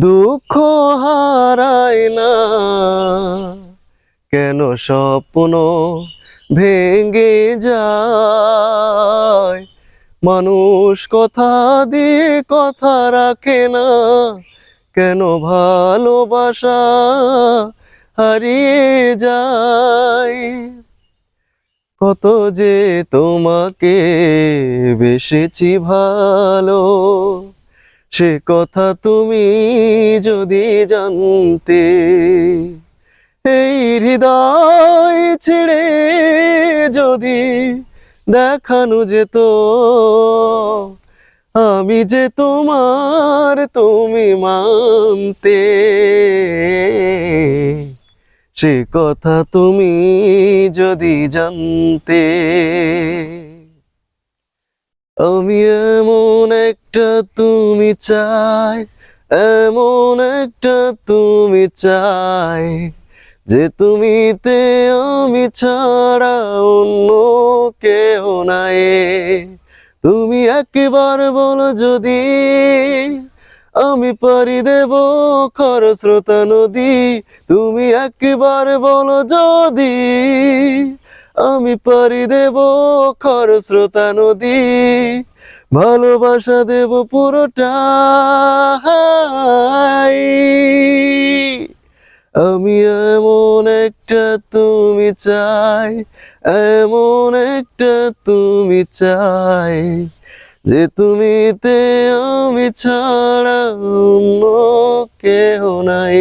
দুঃখ হারায় না কেন স্বপ্ন ভেঙে যায়, মানুষ কথা দিয়ে কথা রাখে না কেন ভালোবাসা হারিয়ে যায়। কত যে তোমাকে বেসেছি ভালো, সে কথা তুমি যদি জানতে। এই হৃদয় ছেড়ে যদি দেখানো যেত আমি যে তোমার, তুমি মানতে। সে কথা তুমি যদি জানতে। আমি এমন একটা তুমি চাই, এমন একটা তুমি চাই, যে তুমিতে আমি ছাড়া অন্য কেউ নাই। তুমি একবার বলো যদি আমি পাড়ি দেব খরস্রোতা নদী। তুমি একবার বলো যদি আমি পাড়ি দেব খরস্রোতা নদী। ভালোবাসা দেব পুরোটাই। আমি এমন একটা তুমি চাই, এমন একটা তুমি চাই, যে তুমিতে আমি ছাড়া অন্য কেউ নাই।